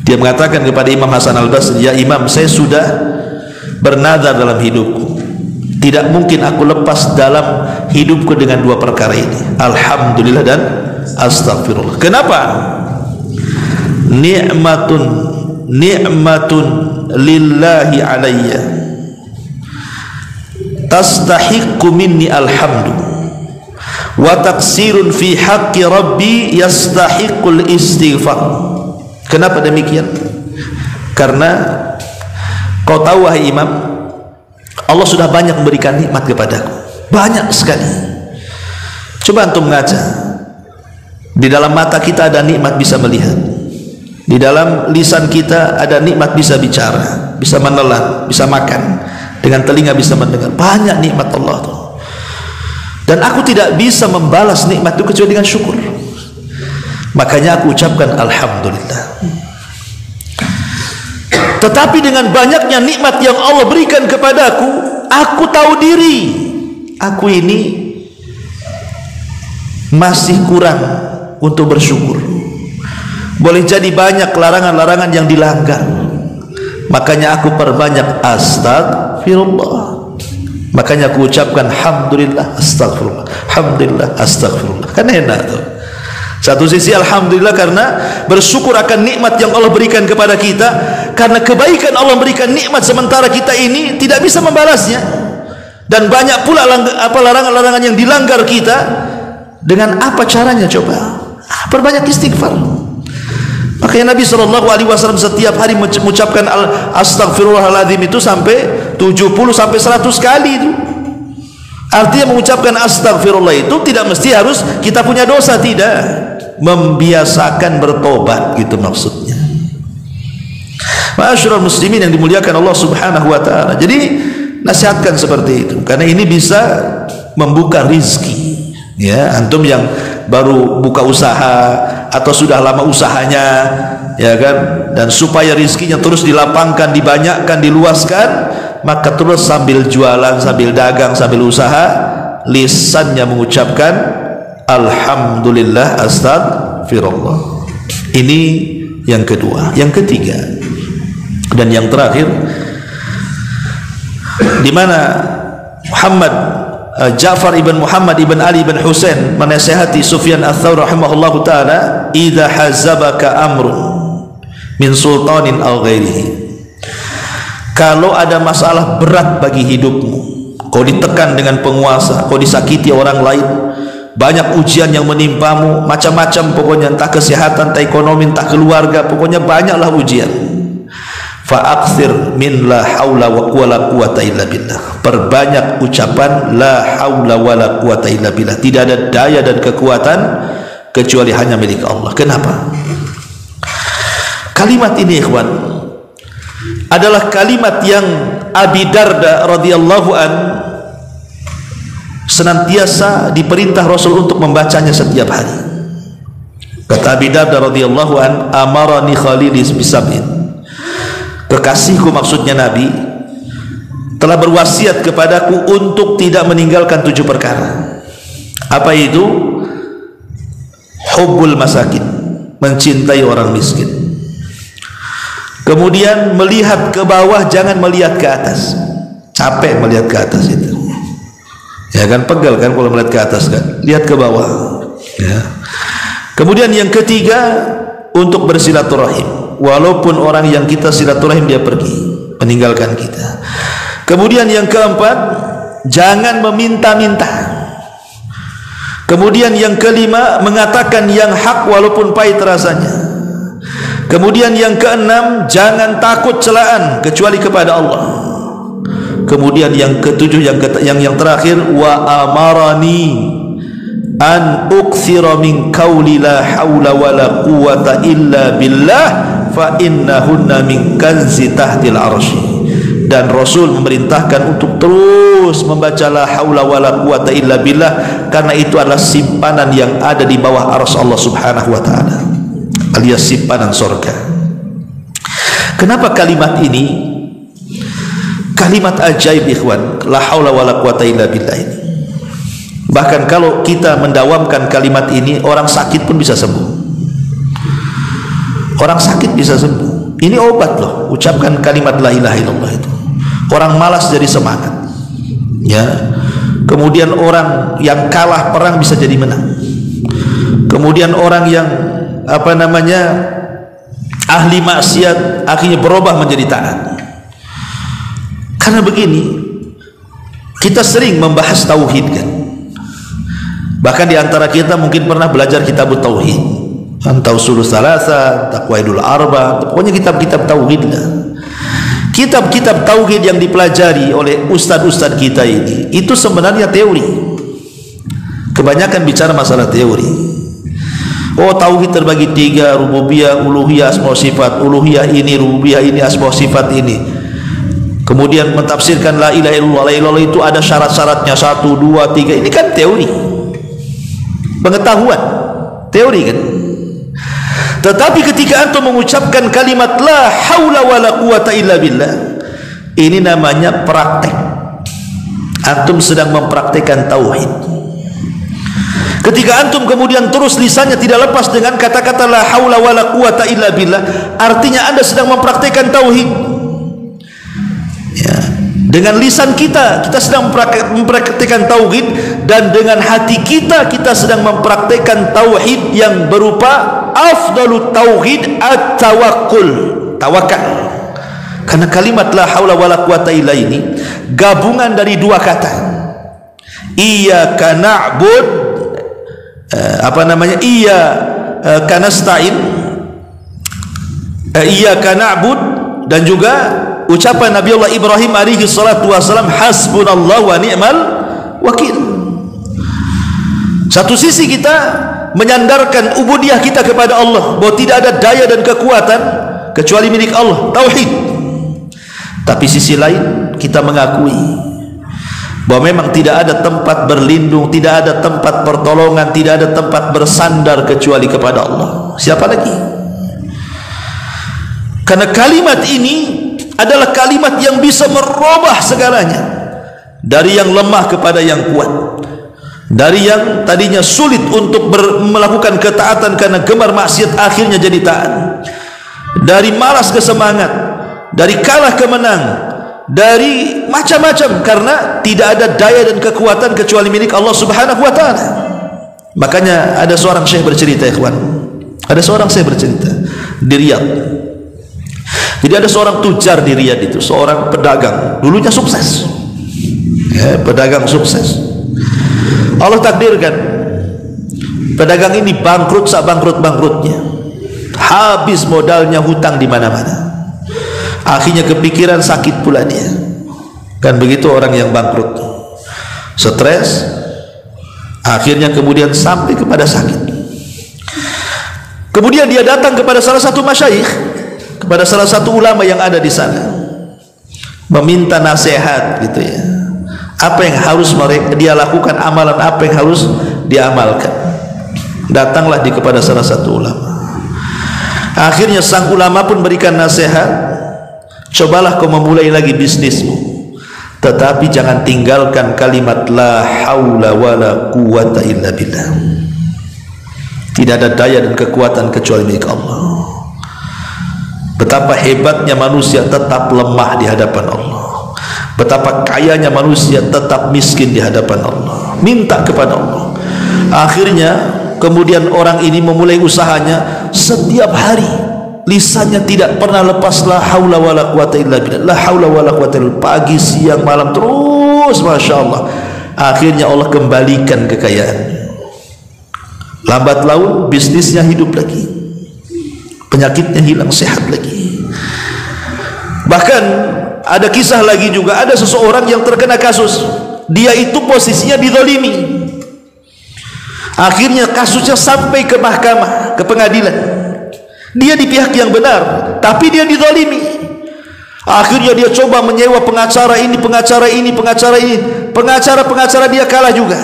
Dia mengatakan kepada Imam Hasan al-Basri, ya Imam, saya sudah bernazar dalam hidupku, tidak mungkin aku lepas dalam hidupku dengan dua perkara ini, alhamdulillah dan astagfirullah. Kenapa? Ni'matun lillahi alayya tastahiqqu minni alhamdu wa taqsirun fi haqqi rabbi yastahiqqul istighfar. Kenapa demikian? Karena kau tahu wahai Imam, Allah sudah banyak memberikan nikmat kepadaku, banyak sekali. Coba antum ngaca, di dalam mata kita ada nikmat bisa melihat, di dalam lisan kita ada nikmat bisa bicara, bisa menelan, bisa makan, dengan telinga bisa mendengar, banyak nikmat Allah tuh. Dan aku tidak bisa membalas nikmat itu kecuali dengan syukur. Makanya aku ucapkan alhamdulillah. Tetapi dengan banyaknya nikmat yang Allah berikan kepadaku, aku tahu diri, aku ini masih kurang untuk bersyukur. Boleh jadi banyak larangan-larangan yang dilanggar, makanya aku perbanyak astagfirullah. Makanya aku ucapkan alhamdulillah astagfirullah, alhamdulillah astagfirullah. Kan enak tuh. Satu sisi alhamdulillah karena bersyukur akan nikmat yang Allah berikan kepada kita, karena kebaikan Allah berikan nikmat sementara kita ini tidak bisa membalasnya. Dan banyak pula larangan-larangan yang dilanggar kita. Dengan apa caranya coba? Perbanyak istighfar. Makanya Nabi SAW setiap hari mengucapkan astagfirullahaladzim itu sampai 70 sampai 100 kali itu. Artinya mengucapkan astagfirullah itu tidak mesti harus kita punya dosa, tidak. Membiasakan bertobat, gitu maksudnya. Ma'asyiral muslimin yang dimuliakan Allah Subhanahu wa taala. Jadi nasihatkan seperti itu, karena ini bisa membuka rizki. Ya, antum yang baru buka usaha atau sudah lama usahanya, ya kan, dan supaya rizkinya terus dilapangkan, dibanyakkan, diluaskan, maka terus sambil jualan, sambil dagang, sambil usaha, lisannya mengucapkan alhamdulillah astagfirullah. Ini yang kedua. Yang ketiga, Dan yang terakhir, di mana Ja'far ibn Muhammad ibn Ali ibn Husain menasihati Sufyan ats-Tsauri rahimahullahu taala, "Idza hazabaka amrun min sultanin aw ghairihi." Kalau ada masalah berat bagi hidupmu, kau ditekan dengan penguasa, kau disakiti orang lain, banyak ujian yang menimpamu, macam-macam pokoknya, entah kesehatan, entah ekonomi, entah keluarga, pokoknya banyaklah ujian. Fa'akthir min la haula wa la quwata illa billah. Perbanyak ucapan la haula wa la quwata illa billah. Tidak ada daya dan kekuatan kecuali hanya milik Allah. Kenapa? Kalimat ini ikhwan adalah kalimat yang Abi Darda radhiyallahu an senantiasa diperintah Rasul untuk membacanya setiap hari. Kata Abi Darda radhiyallahu an, "Amarani khalili bisab'in." Kekasihku, maksudnya Nabi, telah berwasiat kepadaku untuk tidak meninggalkan 7 perkara. Apa itu? Hubbul masakin, mencintai orang miskin. Kemudian melihat ke bawah, jangan melihat ke atas. Capek melihat ke atas itu, ya kan, pegal kan kalau melihat ke atas kan, lihat ke bawah, ya. Kemudian yang ketiga, untuk bersilaturahim, walaupun orang yang kita silaturahim dia pergi meninggalkan kita. Kemudian yang keempat, jangan meminta-minta. Kemudian yang kelima, mengatakan yang hak walaupun pahit rasanya. Kemudian yang keenam, jangan takut celaan kecuali kepada Allah. Kemudian yang ketujuh, yang terakhir, wa amarani an ukthira min qawli la haula wa la quwata illa billah fa innahunna min kanzi tahtil arsy. Dan Rasul memerintahkan untuk terus membaca la haula wa la quwata illa billah, karena itu adalah simpanan yang ada di bawah arsy Allah Subhanahu wa taala, alias simpanan surga. Kenapa kalimat ini kalimat ajaib ikhwan, la haula wa la quwata illa billah ini? Bahkan kalau kita mendawamkan kalimat ini, orang sakit pun bisa sembuh. Orang sakit bisa sembuh. Ini obat loh, ucapkan kalimat la ilaha illallah itu. Orang malas jadi semangat, ya. Kemudian orang yang kalah perang bisa jadi menang. Kemudian orang yang ahli maksiat akhirnya berubah menjadi taat. Karena begini, kita sering membahas tauhid kan. Bahkan di antara kita mungkin pernah belajar kitab tauhid, Tauhidul Salasa, Taqwaidul Arba, pokoknya kitab-kitab tauhid lah. Kitab-kitab tauhid yang dipelajari oleh ustadz-ustadz kita ini, itu sebenarnya teori. Kebanyakan bicara masalah teori. Oh, tauhid terbagi 3, rububiyah, uluhiyah, asma sifat. Uluhiyah ini, rububiyah ini, asma sifat ini. Kemudian mentafsirkan la ilaha illallah. La ilaha illallah itu ada syarat-syaratnya 1, 2, 3. Ini kan teori, pengetahuan, teori kan. Tetapi ketika antum mengucapkan kalimat la haula wala quwata illa billah, ini namanya praktek. Antum sedang mempraktekkan tauhid. Ketika antum kemudian terus lisannya tidak lepas dengan kata-kata la haula wala quwata illa billah, artinya anda sedang mempraktekkan tauhid. Ya, dengan lisan kita sedang mempraktikkan tauhid, dan dengan hati kita sedang mempraktikkan tauhid yang berupa afdalut tauhid at-tawakkul, tawakal. Karena kalimat la haula wala quwata illa ini gabungan dari 2 kata. Iyyaka na'bud, iyyaka nasta'in, iyyaka na'bud, dan juga ucapan Nabi Allah Ibrahim alaihi salatu wasalam, hasbunallah wa ni'mal wakil. Satu sisi kita menyandarkan ubudiyah kita kepada Allah, bahwa tidak ada daya dan kekuatan kecuali milik Allah, tauhid. Tapi sisi lain kita mengakui bahwa memang tidak ada tempat berlindung, tidak ada tempat pertolongan, tidak ada tempat bersandar kecuali kepada Allah. Siapa lagi? Karena kalimat ini adalah kalimat yang bisa merubah segalanya, dari yang lemah kepada yang kuat, dari yang tadinya sulit untuk melakukan ketaatan karena gemar maksiat akhirnya jadi taat, dari malas ke semangat, dari kalah ke menang, dari macam-macam, karena tidak ada daya dan kekuatan kecuali milik Allah Subhanahu wa taala. Makanya ada seorang syekh bercerita, ikhwan. Ada seorang syekh bercerita di Riyadh. Jadi ada seorang tujar di Riyadh itu, seorang pedagang, dulunya sukses. Ya, pedagang sukses. Allah takdirkan pedagang ini bangkrut sabangkrut-bangkrutnya. Habis modalnya, hutang di mana-mana. Akhirnya kepikiran, sakit pula dia. Kan begitu orang yang bangkrut. Stres, akhirnya kemudian sampai kepada sakit. Kemudian dia datang kepada salah satu masyayikh, kepada salah satu ulama yang ada di sana, meminta nasihat gitu ya. Apa yang harus dia lakukan, amalan apa yang harus diamalkan. Datanglah dia kepada salah satu ulama. Akhirnya sang ulama pun berikan nasihat, cobalah kau memulai lagi bisnismu, tetapi jangan tinggalkan kalimat la haula wala quwata illa billah. Tidak ada daya dan kekuatan kecuali milik Allah. Betapa hebatnya manusia tetap lemah di hadapan Allah. Betapa kayanya manusia tetap miskin di hadapan Allah. Minta kepada Allah. Akhirnya kemudian orang ini memulai usahanya. Setiap hari lisannya tidak pernah lepas la haula wala quwata illa billah, la haula wala quwata illa billah, pagi siang malam terus, masya Allah. Akhirnya Allah kembalikan kekayaan. Lambat laun bisnisnya hidup lagi, penyakitnya hilang, sehat lagi. Bahkan ada kisah lagi juga, ada seseorang yang terkena kasus, dia itu posisinya dizalimi. Akhirnya kasusnya sampai ke mahkamah, ke pengadilan. Dia di pihak yang benar, tapi dia dizalimi. Akhirnya dia coba menyewa pengacara ini, pengacara ini, pengacara ini, pengacara dia kalah juga.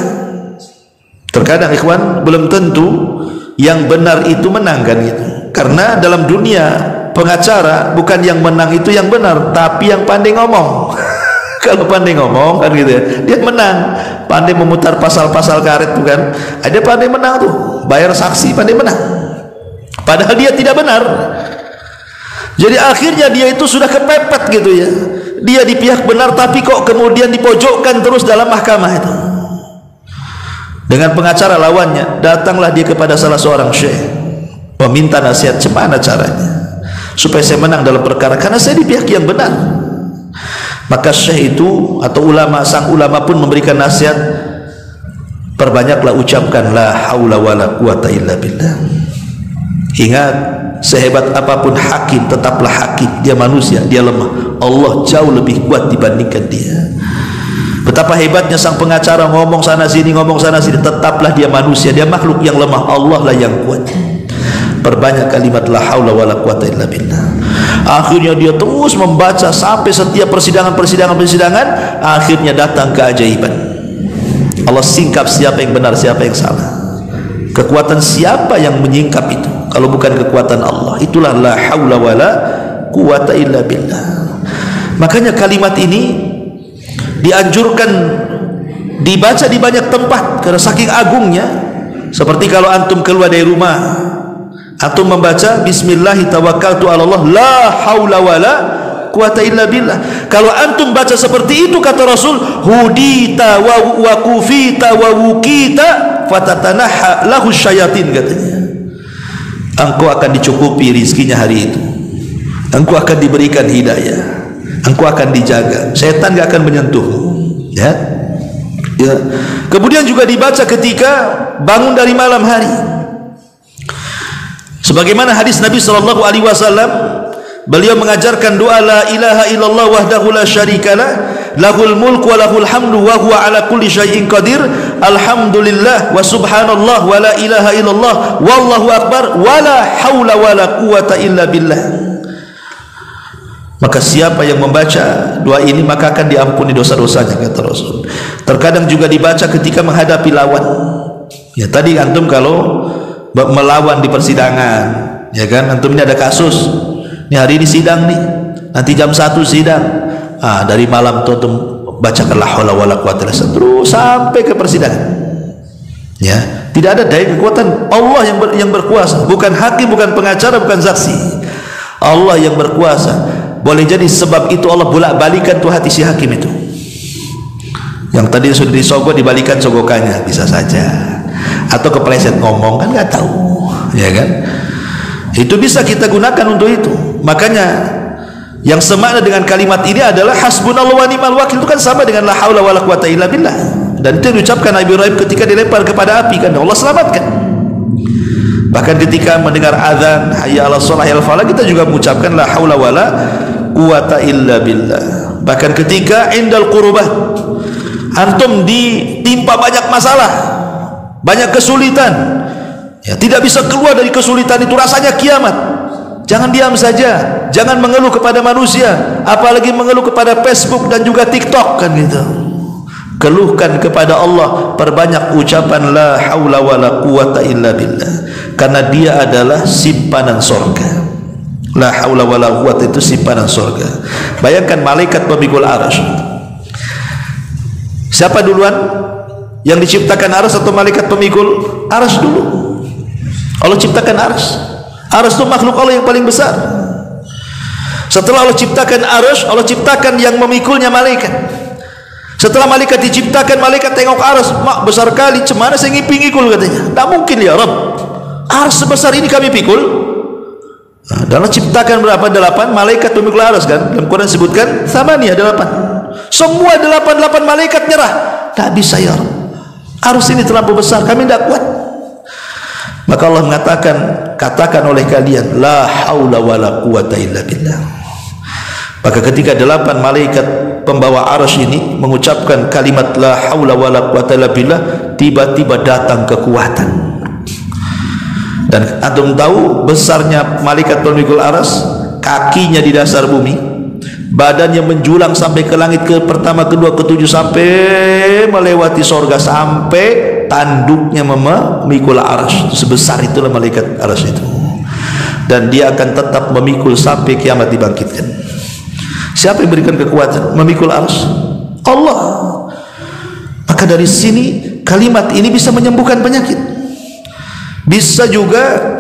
Terkadang ikhwan, belum tentu yang benar itu menang kan gitu. Karena dalam dunia pengacara bukan yang menang itu yang benar, tapi yang pandai ngomong. Kalau pandai ngomong kan gitu ya, dia menang. Pandai memutar pasal-pasal karet bukan, ada pandai menang tuh, bayar saksi pandai menang. Padahal dia tidak benar. Jadi akhirnya dia itu sudah kepepet gitu ya. Dia di pihak benar tapi kok kemudian dipojokkan terus dalam mahkamah itu. Dengan pengacara lawannya, datanglah dia kepada salah seorang syekh, meminta nasihat, gimana caranya supaya saya menang dalam perkara, karena saya di pihak yang benar. Maka syekh itu atau ulama, sang ulama pun memberikan nasihat, perbanyaklah ucapkan la haula wala quwata illa billah. Ingat, sehebat apapun hakim, tetaplah hakim. Dia manusia, dia lemah. Allah jauh lebih kuat dibandingkan dia. Betapa hebatnya sang pengacara, ngomong sana sini, ngomong sana sini, tetaplah dia manusia, dia makhluk yang lemah. Allah lah yang kuat. Perbanyak kalimat la haula wala quwata illa billah. Akhirnya dia terus membaca sampai setiap persidangan, akhirnya datang keajaiban. Allah singkap siapa yang benar, siapa yang salah. Kekuatan siapa yang menyingkap itu kalau bukan kekuatan Allah? Itulah la haula wala quwata illa billah. Makanya kalimat ini dianjurkan dibaca di banyak tempat karena saking agungnya. Seperti kalau antum keluar dari rumah, antum membaca bismillahi tawakkaltu ala Allah la haula wala quwata illa billah. Kalau antum baca seperti itu, kata Rasul, hudita wa kufita wa wukita fatatanaha lahu syayatin, katanya. Engkau akan dicukupi rizkinya hari itu, engkau akan diberikan hidayah, engkau akan dijaga, setan gak akan menyentuhmu, ya. Ya. Kemudian juga dibaca ketika bangun dari malam hari. Sebagaimana hadis Nabi sallallahu alaihi wasallam, beliau mengajarkan doa la ilaha illallah wahdahu la syarikalah, lahul mulku wa lahul hamdu wa huwa ala kulli syai'in qadir, alhamdulillah wa subhanallah wa la ilaha illallah wallahu akbar wa la haula wa la quwata illa billah. Maka siapa yang membaca doa ini maka akan diampuni dosa-dosanya, kata Rasul. Terkadang juga dibaca ketika menghadapi lawan. Ya, tadi antum kalau melawan di persidangan, ya kan, antum ini ada kasus, ini hari ini sidang nih, nanti jam 1 sidang. Dari malam tuh antum bacakan la haula wala quwata illa billah terus sampai ke persidangan. Ya, tidak ada daya kekuatan, Allah yang berkuasa, bukan hakim, bukan pengacara, bukan saksi. Allah yang berkuasa. boleh jadi sebab itu Allah bolak-balikan tuh hati si hakim itu. Yang tadi sudah disogok dibalikan sogokannya, bisa saja. Atau kepleset ngomong, kan nggak tahu, ya kan? Itu bisa kita gunakan untuk itu. Makanya yang semakna dengan kalimat ini adalah hasbunallahu wa ni'mal wakil, itu kan sama dengan la haula wala quwata illa billah. Dan itu diucapkan Nabi Ibrahim ketika dilempar kepada api, kan Allah selamatkan. Bahkan ketika mendengar azan hayya 'alas shalah hayya 'alal falah, kita juga mengucapkan la haula wala quwata illa billah. Bahkan ketika indal qurbah, antum ditimpa banyak masalah, banyak kesulitan, ya, tidak bisa keluar dari kesulitan itu, rasanya kiamat, jangan diam saja, jangan mengeluh kepada manusia, apalagi mengeluh kepada Facebook dan juga TikTok, kan gitu. Keluhkan kepada Allah, perbanyak ucapan la haula wala quwata illa billah, karena dia adalah simpanan sorga. La haula wala quwata itu simpanan sorga. Bayangkan malaikat pemikul arsy. Siapa duluan yang diciptakan arsy atau malaikat pemikul arsy dulu? Allah ciptakan arsy. Arsy itu makhluk Allah yang paling besar. Setelah Allah ciptakan arsy, Allah ciptakan yang memikulnya malaikat. Setelah malaikat diciptakan, malaikat tengok arsy, mak besar kali, cemana saya ngiping-ngikul, katanya. Tak mungkin ya Rabb, arsy sebesar ini kami pikul. Nah, dalam ciptakan berapa? 8 malaikat pemikul arsy, kan? Dalam Quran sebutkan thamaniyah, 8. Semua 8 malaikat nyerah. Tak bisa ya Rabb, arsy ini terlalu besar, kami tidak kuat. Maka Allah mengatakan, katakan oleh kalian la haula wala quwata illa billah. Maka ketika 8 malaikat pembawa arsy ini mengucapkan kalimat la haula wala quwata illa billah, tiba-tiba datang kekuatan. Dan antum tahu besarnya malaikat pemikul arsy, kakinya di dasar bumi, badannya menjulang sampai ke langit ke pertama, kedua, ketujuh, sampai melewati sorga, sampai tanduknya memikul arsy. Sebesar itulah malaikat arsy itu. Dan dia akan tetap memikul sampai kiamat dibangkitkan. Siapa yang berikan kekuatan memikul arsy? Allah. Maka dari sini kalimat ini bisa menyembuhkan penyakit, bisa juga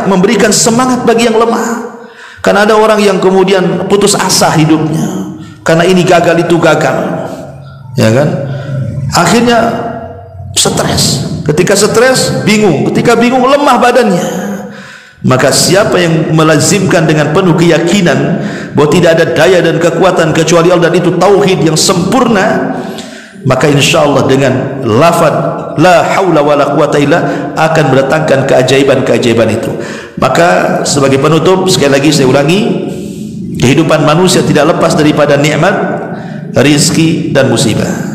memberikan semangat bagi yang lemah. Karena ada orang yang kemudian putus asa hidupnya karena ini gagal itu gagal, ya kan? Akhirnya stres. Ketika stres bingung, ketika bingung lemah badannya. Maka siapa yang melazimkan dengan penuh keyakinan bahwa tidak ada daya dan kekuatan kecuali Allah, dan itu tauhid yang sempurna, maka insya Allah dengan lafaz la haula wala quwata illa akan mendatangkan keajaiban-keajaiban itu. Maka sebagai penutup, sekali lagi saya ulangi, kehidupan manusia tidak lepas daripada nikmat, rizki dan musibah.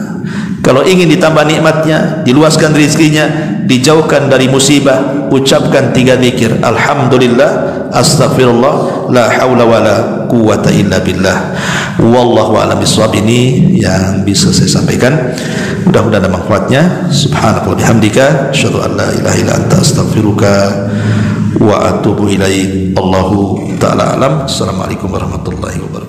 Kalau ingin ditambah nikmatnya, diluaskan rizkinya, dijauhkan dari musibah, ucapkan 3 zikir: alhamdulillah, astaghfirullah, la haula wala quwata illa billah. Wallahu a'lam bishawab. Ini yang bisa saya sampaikan, mudah-mudahan ada manfaatnya. Subhanaka wa bihamdika, asyhadu an la ilaha illa anta, astaghfiruka wa atubu ilaik. Allahu ta'ala alam. Assalamualaikum warahmatullahi wabarakatuh.